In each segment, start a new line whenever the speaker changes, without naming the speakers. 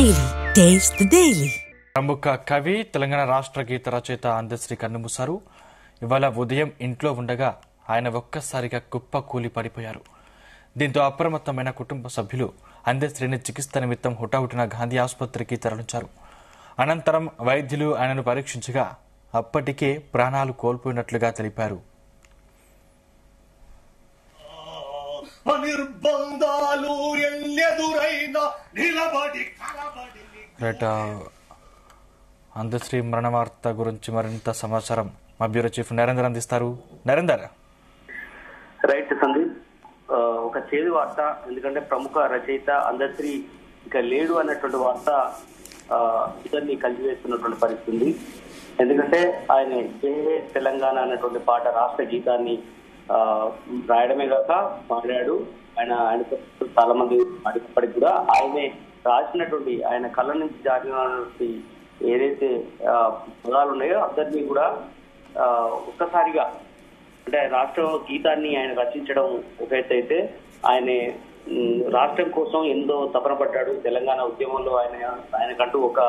Daily. Taste the Daily.
ప్రముఖ కవి తెలంగాణ రాష్ట్ర గీత రచయిత అందశ్రీ కన్నుమూశారు. ఇవాళ ఉదయం ఇంట్లో ఉండగా ఆయన ఒక్కసారిగా కుప్ప కూలి పడిపోయారు. దీంతో అప్రమత్తమైన కుటుంబ సభ్యులు అందశ్రీని చికిత్స నిమిత్తం హుటాహుటిన గాంధీ ఆసుపత్రికి తరలించారు. అనంతరం వైద్యులు ఆయనను పరీక్షించగా అప్పటికే ప్రాణాలు కోల్పోయినట్లుగా తెలిపారు. అందశ్రీ మరణ వార్త గురించి మరింత సమాచారం మా బ్యూరో చీఫ్ నరేందర్ అందిస్తారు. నరేందర్.
రైట్ సందీప్, ఒక చేదు వార్త. ఎందుకంటే ప్రముఖ రచయిత అందశ్రీ ఇక లేడు అన్నటువంటి వార్త ఇద్దరిని కలిసివేస్తున్నటువంటి పరిస్థితి. ఎందుకంటే ఆయన జయ తెలంగాణ అన్నటువంటి పాట రాష్ట్ర గీతాన్ని రాయడమే కాక మాట్లాడు. ఆయనతో చాలా మంది అడిగినప్పటికీ కూడా ఆయనే రాసినటువంటి ఆయన కళ్ళ నుంచి జారినటువంటి ఏదైతే పదాలు ఉన్నాయో అందరినీ కూడా ఒక్కసారిగా అంటే రాష్ట్ర గీతాన్ని ఆయన రచించడం ఒక ఎత్తు అయితే, రాష్ట్రం కోసం ఎంతో తపన పడ్డాడు. తెలంగాణ ఉద్యమంలో ఆయనకంటూ ఒక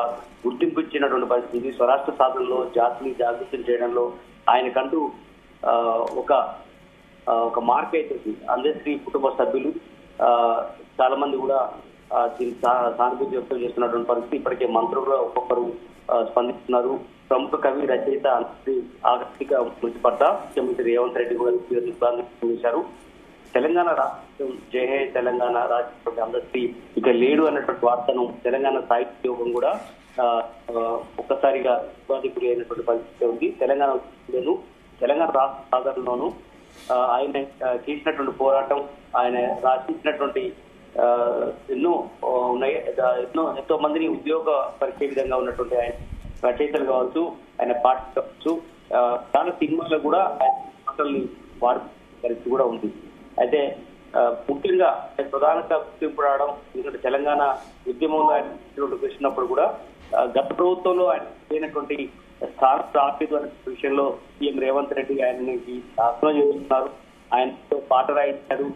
గుర్తింపు ఇచ్చినటువంటి పరిస్థితి. స్వరాష్ట్ర సాధనలో జాతిని జాగృతం చేయడంలో ఆయనకంటూ ఒక మార్క్ అయితే అందశ్రీ కుటుంబ సభ్యులు చాలా మంది కూడా దీనికి సానుభూతి వ్యక్తం చేస్తున్నటువంటి పరిస్థితి. ఇప్పటికే మంత్రులు ఒక్కొక్కరు స్పందిస్తున్నారు. ప్రముఖ కవి రచయిత అందశ్రీ ఆకస్మిక మృతి పట్ల ముఖ్యమంత్రి రేవంత్ రెడ్డి కూడా చేశారు. తెలంగాణ రాష్ట్రం జయ తెలంగాణ రాసినటువంటి అందశ్రీ ఇక లేడు అన్నటువంటి వార్తను తెలంగాణ సాహిత్య యోగం కూడా ఒక్కసారిగా ఉపాధి గురి అయినటువంటి పరిస్థితి ఉంది. తెలంగాణ రాష్ట్ర సాధనలోను ఆయన చేసినటువంటి పోరాటం, ఆయన రాసించినటువంటి ఎన్నో ఉన్నాయి. ఎంతో మందిని ఉద్యోగపరిచే విధంగా ఉన్నటువంటి ఆయన రచయితలు కావచ్చు, ఆయన పాటలు కావచ్చు, చాలా సినిమాల్లో కూడా ఆయన పాటల్ని వాడే పరిస్థితి కూడా ఉంది. అయితే ముఖ్యంగా ప్రధానంగా గుర్తింపు రావడం, ఎందుకంటే తెలంగాణ ఉద్యమంలో ఆయన వచ్చినప్పుడు కూడా గత ప్రభుత్వంలో ఆయన చేయనటువంటి స్థానం రాలేదు అనే విషయంలో సీఎం రేవంత్ రెడ్డి ఆయనకి ఆహ్వానం చేస్తున్నారు. ఆయనతో పాట రాయించారు.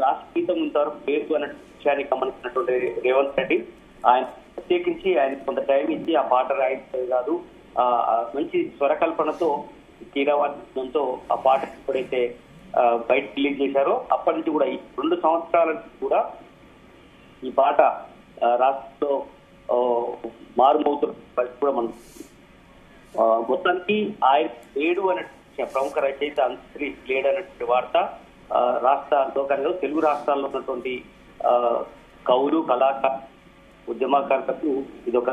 రాష్ట్ర గీతం ఇంతవరకు లేదు అనే విషయాన్ని గమనించినటువంటి రేవంత్ రెడ్డి ఆయన ప్రత్యేకించి ఆయన కొంత టైం ఇచ్చి ఆ పాట రాయించే కాదు, మంచి స్వరకల్పనతో కీరవాణితో ఆ పాట ఎప్పుడైతే బయట రిలీజ్ చేశారో అప్పటి నుంచి కూడా ఈ 2 సంవత్సరాల నుంచి కూడా ఈ పాట రాష్ట్రంలో మారుమవుతున్న పరిస్థితి కూడా మనం మొత్తానికి ఆయన లేడు అనే ప్రముఖ రచయిత అందశ్రీ లేడు అన్నటువంటి వార్త రాష్ట్ర లోకంలో తెలుగు రాష్ట్రాల్లో ఉన్నటువంటి కవులు, కళాకారులు, ఉద్యమకారులకు ఇది ఒక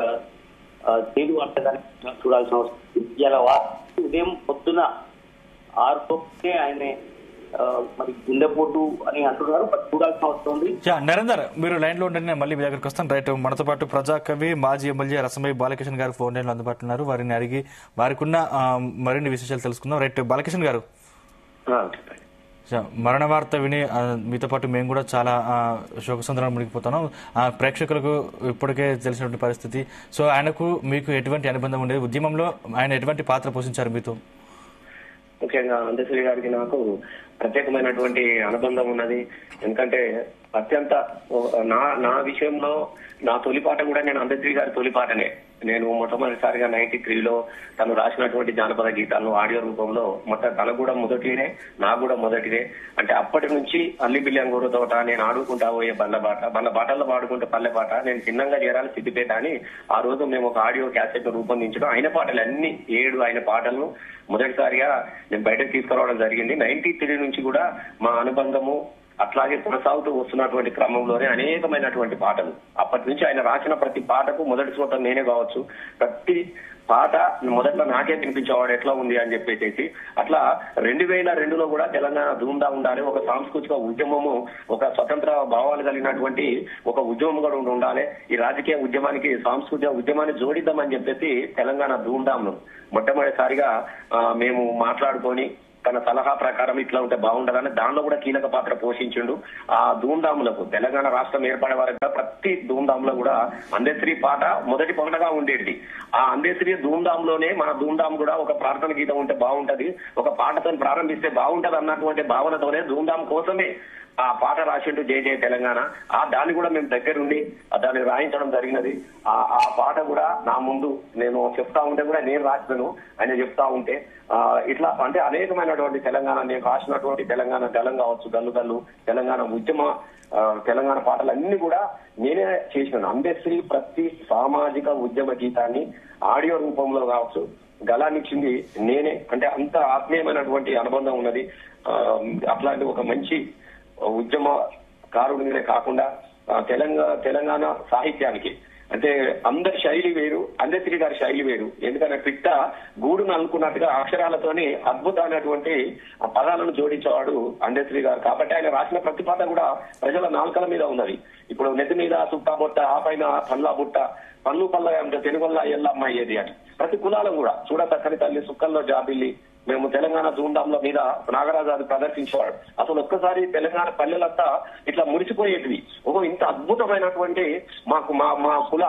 చేదు వార్తగానే చూడాల్సిన అవసరం. ఇలా వార్త ఉదయం పొద్దున 6 ఆయనే మరి గుండెపోటు అని అంటున్నారు. చూడాల్సిన అవసరం ఉంది.
నరేందర్, మీరు లైన్ లో ఉండండి, మళ్ళీ మీ దగ్గరికి వస్తాను. రైట్, మనతో పాటు ప్రజాకవి మాజీ ఎమ్మెల్యే రసమయ్య బాలకిషన్ గారు ఫోన్ లైన్ లో అందుబాటులో ఉన్నారు. వారిని అడిగి వారికి ఉన్న మరిన్ని విశేషాలు తెలుసుకుందాం. రైట్, బాలకిషన్ గారు, మరణ వార్త విని మీతో పాటు మేము కూడా చాలా శోకసంద్రాలు మునిగిపోతున్నాం. ప్రేక్షకులకు ఇప్పటికే తెలిసినటువంటి పరిస్థితి. సో ఆయనకు మీకు ఎటువంటి అనుబంధం ఉండేది? ఉద్యమంలో ఆయన ఎటువంటి పాత్ర పోషించారు మీతో?
ముఖ్యంగా అందశ్రీ గారికి నాకు ప్రత్యేకమైనటువంటి అనుబంధం ఉన్నది. ఎందుకంటే అత్యంత నా విషయంలో నా తొలిపాట కూడా నేను అందశ్రీ గారి తొలిపాటనే. నేను మొట్టమొదటిసారిగా 93లో తను రాసినటువంటి జానపద గీతాలను ఆడియో రూపంలో తన కూడా మొదటినే, నాకు కూడా మొదటిదే. అంటే అప్పటి నుంచి అల్లి బిల్లంగూరు తోట, నేను ఆడుకుంటా పోయే బండ్ల బాటల్లో పాడుకుంటే పల్లె పాట, నేను చిన్నంగా చేరాలి సిద్దిపేట అని ఆ రోజు మేము ఒక ఆడియో క్యాసెట్ రూపొందించడం, ఆయన పాటలు అన్ని 7 ఆయన పాటలను మొదటిసారిగా నేను బయటకు తీసుకురావడం జరిగింది. 93 నుంచి కూడా మా అనుబంధము అట్లాగే కొనసాగుతూ వస్తున్నటువంటి క్రమంలోనే అనేకమైనటువంటి పాటలు అప్పటి నుంచి ఆయన రాసిన ప్రతి పాటకు మొదటి శ్రోత నేనే కావచ్చు. ప్రతి పాట మొదట్లో నాకే వినిపించేవాడు ఎట్లా ఉంది అని చెప్పేసి అట్లా 2002లో కూడా తెలంగాణ ధూమ్దా ఉండాలి, ఒక సాంస్కృతిక ఉద్యమము, ఒక స్వతంత్ర భావాలు కలిగినటువంటి ఒక ఉద్యమం కూడా ఉండాలి. ఈ రాజకీయ ఉద్యమానికి సాంస్కృతిక ఉద్యమాన్ని జోడిద్దామని చెప్పేసి తెలంగాణ ధూమ్ధాంను మొట్టమొదటిసారిగా మేము మాట్లాడుకొని తన సలహా ప్రకారం ఇట్లా ఉంటే బాగుండదని దానిలో కూడా కీలక పాత్ర పోషించిండు. ఆ ధూమ్ధాములకు తెలంగాణ రాష్ట్రం ఏర్పడే వరకు ప్రతి ధూమ్ధాంలో కూడా అందశ్రీ పాట మొదటి పాటగా ఉండేది. ఆ అందశ్రీ ధూమ్ధాంలోనే మన ధూమ్ధాం కూడా ఒక ప్రార్థన గీతం ఉంటే బాగుంటది, ఒక పాటతో ప్రారంభిస్తే బాగుంటది అన్నటువంటి భావనతోనే ధూమ్ధాం కోసమే ఆ పాట రాసిండు జై జై తెలంగాణ. దాన్ని కూడా మేము దగ్గరుండి దాన్ని రాయించడం జరిగినది. ఆ పాట కూడా నా ముందు నేను చెప్తా ఉంటే కూడా నేను రాసినాను, ఆయన చెప్తా ఉంటే ఇట్లా అంటే అనేకమైనటువంటి తెలంగాణ నేను రాసినటువంటి తెలంగాణ గలం కావచ్చు, గల్లు గల్లు, తెలంగాణ ఉద్యమ తెలంగాణ పాటలన్నీ కూడా నేనే చేసినాను. అంబేద్కర్ ప్రతి సామాజిక ఉద్యమ గీతాన్ని ఆడియో రూపంలో కావచ్చు గలాన్నిచ్చింది నేనే. అంటే అంత ఆత్మీయమైనటువంటి అనుబంధం ఉన్నది. అట్లాంటి ఒక మంచి ఉద్యమకారుడినే కాకుండా తెలంగాణ సాహిత్యానికి అంటే అందరి శైలి వేరు, అంబేద్కర్ గారి శైలి వేరు. ఎందుకంటే పిట్ట గూడును అనుకున్నట్టుగా అక్షరాలతోని అద్భుతమైనటువంటి పదాలను జోడించేవాడు అంబేద్కర్ గారు. కాబట్టి ఆయన రాసిన ప్రతి పాట కూడా ప్రజల నాలుకల మీద ఉన్నది. ఇప్పుడు నెత్తి మీద సుట్టా బొట్ట, ఆ పైన పల్లా బుట్ట, పళ్ళు పల్ల అంటే తెలుగుల్లా ఎల్లమ్మ ఏది అని ప్రతి కులాలం కూడా చూడ చక్కని తల్లి సుక్కల్లో జాబిల్లి, మేము తెలంగాణ ధూంధాంల మీద నాగరాజు ప్రదర్శించేవాడు. అసలు ఒక్కసారి తెలంగాణ పల్లెలంతా ఇట్లా మురిసిపోయేటివి. ఇంత అద్భుతమైనటువంటి మా కుల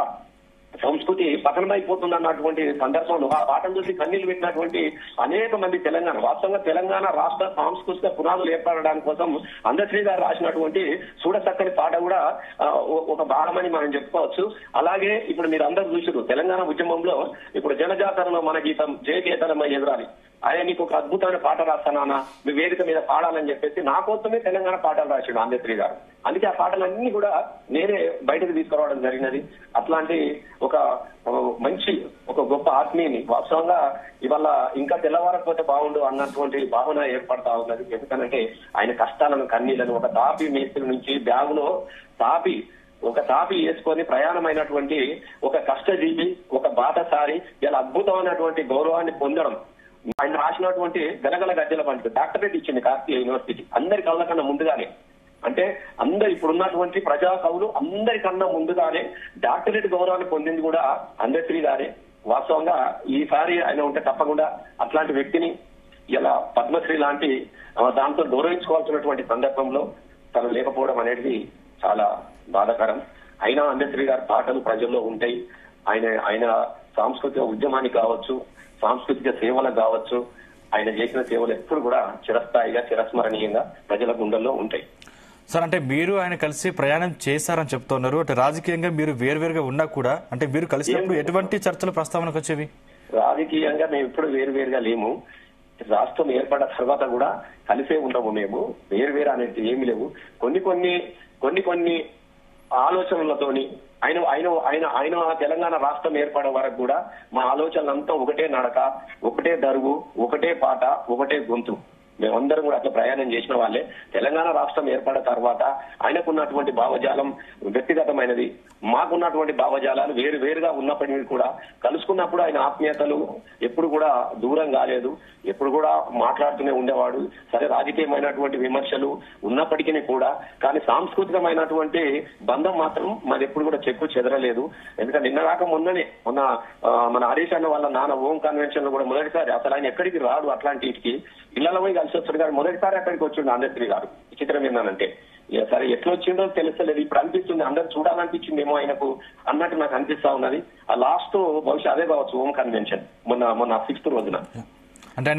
సంస్కృతి పతనమైపోతుంది అన్నటువంటి సందర్భంలో ఆ పాటను చూసి కన్నీళ్లు పెట్టినటువంటి అనేక మంది వాస్తవంగా తెలంగాణ రాష్ట్ర సాంస్కృతిక పునాదులు ఏర్పడడానికి కోసం అంబేద్కర్ గారు రాసినటువంటి చూడచక్కని పాట కూడా ఒక భాగమని మనం చెప్పుకోవచ్చు. అలాగే ఇప్పుడు మీరు అందరూ చూసారు తెలంగాణ ఉద్యమంలో ఇప్పుడు జనజాతరలో మన గీతం జయ కేతనమ్మ ఎదురాలి, ఆయన నీకు ఒక అద్భుతమైన పాట రాస్తానా మీ వేదిక మీద పాడాలని చెప్పేసి నా కోసమే తెలంగాణ పాటలు రాశాడు అంబేద్కర్ గారు. అందుకే ఆ పాటలన్నీ కూడా నేనే బయటకు తీసుకురావడం జరిగినది. అట్లాంటి ఒక గొప్ప ఆత్మీయని వాస్తవంగా ఇవాళ ఇంకా తెల్లవారకపోతే బాగుండు అన్నటువంటి భావన ఏర్పడతా ఉన్నది. ఎందుకంటే ఆయన కష్టాలను కన్నీళ్లను ఒక తాపి మేస్త్రి నుంచి బ్యాగులో ఒక తాపి వేసుకొని ప్రయాణమైనటువంటి ఒక కష్టజీవి, ఒక బాటసారి ఇలా అద్భుతమైనటువంటి గౌరవాన్ని పొందడం. ఆయన రాసినటువంటి గలగల గజ్జల పంట డాక్టరేట్ ఇచ్చింది కాకతీయ యూనివర్సిటీకి అందరి కళ్ళ కన్నా ముందుగానే. అంటే ఇప్పుడున్నటువంటి ప్రజా కవులు అందరికన్నా ముందుగానే డాక్టరేట్ గౌరవాన్ని పొందింది కూడా అంబేద్కర్ గారే. వాస్తవంగా ఈసారి ఆయన ఉంటే తప్పకుండా అట్లాంటి వ్యక్తిని ఇలా పద్మశ్రీ లాంటి దాంతో గౌరవించుకోవాల్సినటువంటి సందర్భంలో తను లేకపోవడం అనేది చాలా బాధాకరం. అయినా అంబేద్కర్ గారి పాటలు ప్రజల్లో ఉంటాయి. ఆయన సాంస్కృతిక ఉద్యమానికి కావచ్చు, సాంస్కృతిక సేవలకు కావచ్చు, ఆయన చేసిన సేవలు ఎప్పుడు కూడా చిరస్థాయిగా చిరస్మరణీయంగా ప్రజల గుండెల్లో ఉంటాయి.
సార్, అంటే మీరు ఆయన కలిసి ప్రయాణం చేశారని చెప్తున్నారు. అంటే రాజకీయంగా మీరు వేరువేరుగా ఉన్నా కూడా అంటే మీరు కలిసినప్పుడు ఎటువంటి చర్చలు ప్రస్తావనకు వచ్చేవి?
రాజకీయంగా మేము ఎప్పుడు వేరువేరుగా లేము. రాష్ట్రం ఏర్పడ్డ తర్వాత కూడా కలిసే ఉన్నాము. మేము వేరువేరు అనేది ఏమి లేవు. కొన్ని ఆలోచనలతోని ఆయన తెలంగాణ రాష్ట్రం ఏర్పడే వరకు కూడా మా ఆలోచనలంతా ఒకటే నడక, ఒకటే దరువు, ఒకటే పాట, ఒకటే గొంతు. మేమందరం కూడా అట్లా ప్రయాణం చేసిన వాళ్ళే. తెలంగాణ రాష్ట్రం ఏర్పడిన తర్వాత ఆయనకున్నటువంటి భావజాలం వ్యక్తిగతమైనది, మాకున్నటువంటి భావజాలాలు వేరుగా ఉన్నప్పటికీ కూడా కలుసుకున్నప్పుడు ఆయన ఆత్మీయతలు ఎప్పుడు కూడా దూరం కాలేదు. ఎప్పుడు కూడా మాట్లాడుతూనే ఉండేవాడు. సరే, రాజకీయమైనటువంటి విమర్శలు ఉన్నప్పటికీ కూడా కానీ సాంస్కృతికమైనటువంటి బంధం మాత్రం మాది ఎప్పుడు కూడా చెక్కు చెదరలేదు. ఎందుకంటే నిన్నగాక మొన్న మన హరీష్ అన్న వాళ్ళ నాన్న ఓం కన్వెన్షన్ లో కూడా మొదటిసారి అసలు ఆయన ఎక్కడికి రాడు, అట్లాంటికి ఇళ్లలో పోయి కలిసి వచ్చాడు. కానీ మొదటిసారి అక్కడికి వచ్చిండు అంబేద్కర్ గారు. విచిత్రం ఏంటంటే సరే ఎట్లా వచ్చిందో తెలుస్తలేదు. ఇప్పుడు అనిపిస్తుంది అందరు చూడాలనిపించిందేమో ఆయనకు అన్నట్టు నాకు అనిపిస్తా ఉన్నది. ఆ లాస్ట్ బహుశా అదే కావచ్చు ఓం కన్వెన్షన్ మొన్న 6th రోజున.
అంటే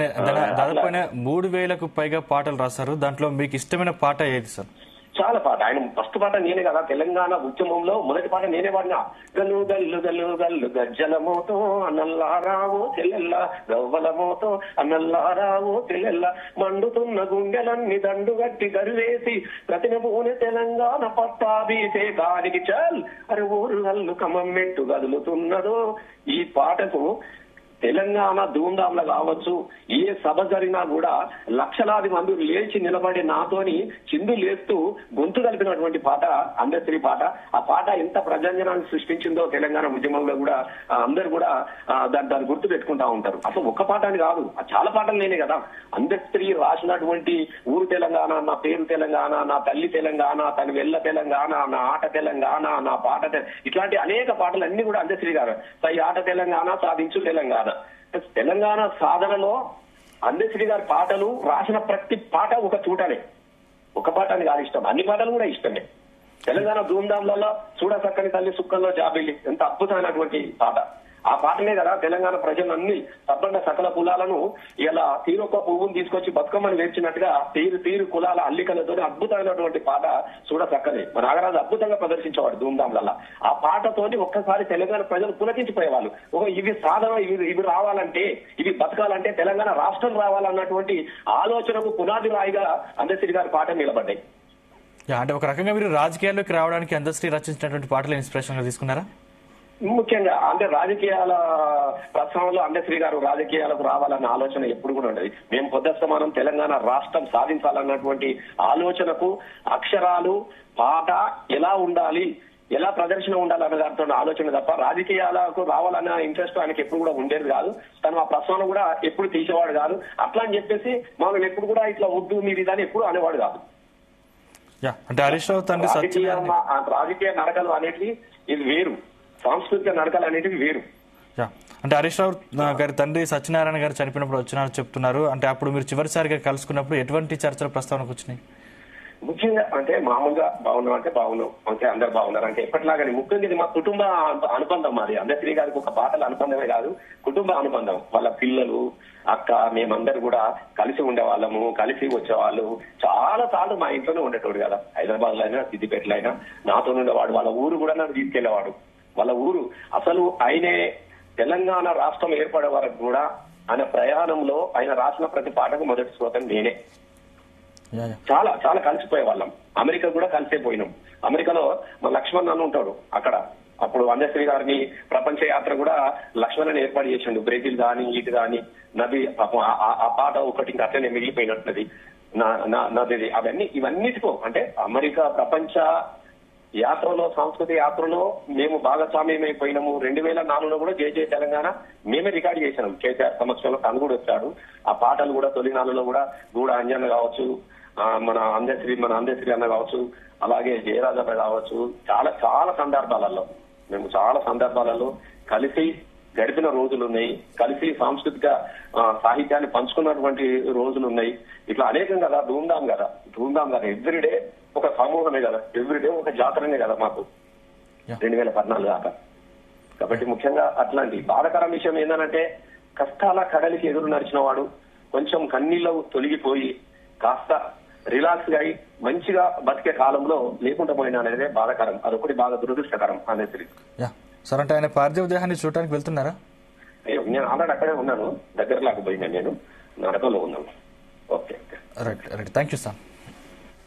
దాదాపు 3000కు పైగా పాటలు రాశారు. దాంట్లో మీకు ఇష్టమైన పాట ఏది సార్?
చాలా పాట. ఆయన ఫస్ట్ పాట నేనే కదా తెలంగాణ ఉద్యమంలో మొదటి పాట నేనే పాడినా. గల్లు గల్లు గల్లు గల్లు గజ్జలమోతో అన్నల్లారావో తెల్లెల్ల, గవ్వలమోతో అన్నల్లారావో తెల్లెల్ల, మండుతున్న గుండెలన్నీ దండుగట్టి గరువేసి ప్రతినబూని తెలంగాణ పట్టాబీసే దానికి చల్ అరే ఊరు గల్లు కమ్మెట్టు గదులుతున్నదో. ఈ పాటకు తెలంగాణ ధూమ్ధాంలో కావచ్చు, ఏ సభ జరిగినా కూడా లక్షలాది మంది లేచి నిలబడి నాతోని చిందు లేస్తూ గొంతు కలిపినటువంటి పాట అంబేద్కర్ పాట. ఆ పాట ఎంత ప్రజాంజనాన్ని సృష్టించిందో తెలంగాణ ఉద్యమంలో కూడా అందరు కూడా దాన్ని గుర్తు పెట్టుకుంటా ఉంటారు. అసలు ఒక్క పాట అని కాదు, చాలా పాటలు నేనే కదా. అంబేద్కర్ రాసినటువంటి ఊరు తెలంగాణ, నా పేరు తెలంగాణ, నా తల్లి తెలంగాణ, తన వెళ్ళ తెలంగాణ, నా ఆట తెలంగాణ, నా పాట ఇట్లాంటి అనేక పాటలు అన్ని కూడా అంబేద్కర్ గారు. సై ఆట తెలంగాణ, సాధించు తెలంగాణ. తెలంగాణ సాధనలో అంబేద్కర్ గారి పాటలు రాసిన ప్రతి పాట ఒక చూటనే, ఒక పాట అని కాదు ఇష్టం, అన్ని పాటలు కూడా ఇష్టమే. తెలంగాణ ధూమ్ధాంలలో చూడ చక్కని తల్లి సుక్కల్లో జాబిల్లి ఎంత అద్భుతమైనటువంటి పాట. ఆ పాటనే కదా తెలంగాణ ప్రజలన్నీ తప్పండ సకల కులాలను ఇలా తీరొక్క పువ్వును తీసుకొచ్చి బతుకమ్మని వేర్చినట్టుగా తీరు కులాల అల్లికలతో అద్భుతమైనటువంటి పాట చూడ చక్కని మన నాగరాజు అద్భుతంగా ప్రదర్శించేవాడు ధూమ్ధాంలల్లా. ఆ పాటతోని ఒక్కసారి తెలంగాణ ప్రజలు పులకించిపోయేవాళ్ళు. ఇవి సాధన ఇవి రావాలంటే ఇవి బతకాలంటే తెలంగాణ రాష్ట్రం రావాలన్నటువంటి ఆలోచనకు పునాది రాయిగా అందశ్రీ గారి పాట నిలబడ్డాయి.
అంటే ఒక రకంగా మీరు రాజకీయాల్లోకి రావడానికి అందశ్రీ రచించినటువంటి పాటలు ఇన్స్పిరేషన్ గా తీసుకున్నారా?
ముఖ్యంగా అంటే రాజకీయాల ప్రస్థానంలో అందశ్రీ గారు రాజకీయాలకు రావాలన్న ఆలోచన ఎప్పుడు కూడా ఉండదు. మేము పొద్దస్తమానం తెలంగాణ రాష్ట్రం సాధించాలన్నటువంటి ఆలోచనకు అక్షరాలు పాట ఎలా ఉండాలి ఎలా ప్రదర్శన ఉండాలన్న దాంతో ఆలోచన తప్ప రాజకీయాలకు రావాలన్న ఇంట్రెస్ట్ ఆయనకి ఎప్పుడు కూడా ఉండేది కాదు. తను ఆ ప్రశ్న కూడా ఎప్పుడు తీసేవాడు కాదు. అట్లా అని చెప్పేసి మనం ఎప్పుడు కూడా ఇట్లా వద్దు మీరు ఇదని ఎప్పుడు అనేవాడు కాదు.
అంటే హరీష్ రావు తండ్రి
రాజకీయ నడకలు అనేటివి ఇది వేరు, సాంస్కృతిక నడకలు అనేటివి వేరు.
అంటే హరీష్ రావు గారి తండ్రి సత్యనారాయణ గారు చనిపోయినప్పుడు వచ్చినారని చెప్తున్నారు. అంటే అప్పుడు మీరు చివరిసారిగా కలుసుకున్నప్పుడు ఎటువంటి చర్చల ప్రస్తావనకు వచ్చినాయి?
ముఖ్యంగా అంటే మామూలుగా బాగున్నాం అంటే బాగున్నాం అంటే అందరు బాగున్నారు అంటే ఎప్పటిలాగానే ముఖ్యంగా ఇది మా కుటుంబ అనుబంధం. మాది అందశ్రీ గారికి ఒక పాటల అనుబంధమే కాదు, కుటుంబ అనుబంధం. వాళ్ళ పిల్లలు అక్క మేమందరు కూడా కలిసి ఉండేవాళ్ళము, కలిసి వచ్చేవాళ్ళు. చాలా సార్లు మా ఇంట్లోనే ఉండేటోడు కదా, హైదరాబాద్ లో అయినా సిద్దిపేటలో అయినా నాతో ఉండేవాడు. వాళ్ళ ఊరు కూడా నన్ను తీసుకెళ్లేవాడు. వాళ్ళ ఊరు అసలు ఆయనే తెలంగాణ రాష్ట్రం ఏర్పడే వరకు కూడా ఆయన ప్రయాణంలో ఆయన రాసిన ప్రతి పాటకు మొదటి శ్రోతం నేనే. చాలా చాలా కలిసిపోయే వాళ్ళం. అమెరికా కూడా కలిసే పోయినాం. అమెరికాలో మా లక్ష్మణ్ అని ఉంటాడు అక్కడ. అప్పుడు అందశ్రీ గారిని ప్రపంచ యాత్ర కూడా లక్ష్మణ్ ఏర్పాటు చేసిండు. బ్రెజిల్ గాని ఇటు గాని నది ఆ పాట ఒకటి ఇంకా అట్లనే మిగిలిపోయినట్లది నది. ఇవన్నిటికో అంటే అమెరికా ప్రపంచ యాత్రలో సాంస్కృతిక యాత్రలో మేము భాగస్వామ్యమైపోయినాము. 2004లో కూడా జై జై తెలంగాణ మేమే రికార్డు చేసినాం. కేసీఆర్ సమక్షంలో తను కూడా వచ్చాడు. ఆ పాటలు కూడా తొలినాళ్ళలో కూడా గూడ అంజన్న కావచ్చు, మన అందశ్రీ అన్న కావచ్చు, అలాగే జయరాజ్ అన్న కావచ్చు, చాలా చాలా సందర్భాలలో మేము చాలా సందర్భాలలో కలిసి గడిపిన రోజులు ఉన్నాయి. కలిసి సాంస్కృతిక సాహిత్యాన్ని పంచుకున్నటువంటి రోజులు ఉన్నాయి. ఇట్లా అనేకం కదా, ధూమ్ధాం కదా ఎవ్రీడే ఒక సమూహమే కదా, ఎవ్రీడే ఒక జాతరనే కదా మాకు 2014 దాకా. కాబట్టి ముఖ్యంగా అట్లాంటి బాధాకరం విషయం ఏంటంటే కష్టాల కడలికి ఎదురు నడిచిన వాడు కొంచెం కన్నీళ్ళు తొలగిపోయి కాస్త రిలాక్స్ గా మంచిగా బతికే కాలంలో లేకుండా పోయినా అనేది బాధాకరం. అదొకటి బాగా దురదృష్టకరం అనేది.
సార్ అంటే ఆయన పార్థివ దేహాన్ని చూడటానికి వెళ్తున్నారా?
అయ్యో నేను ఆల్రెడీ అక్కడే ఉన్నాను, దగ్గర లేకపోయినా నేను నడకలో ఉన్నాను. Okay
right thank you sir.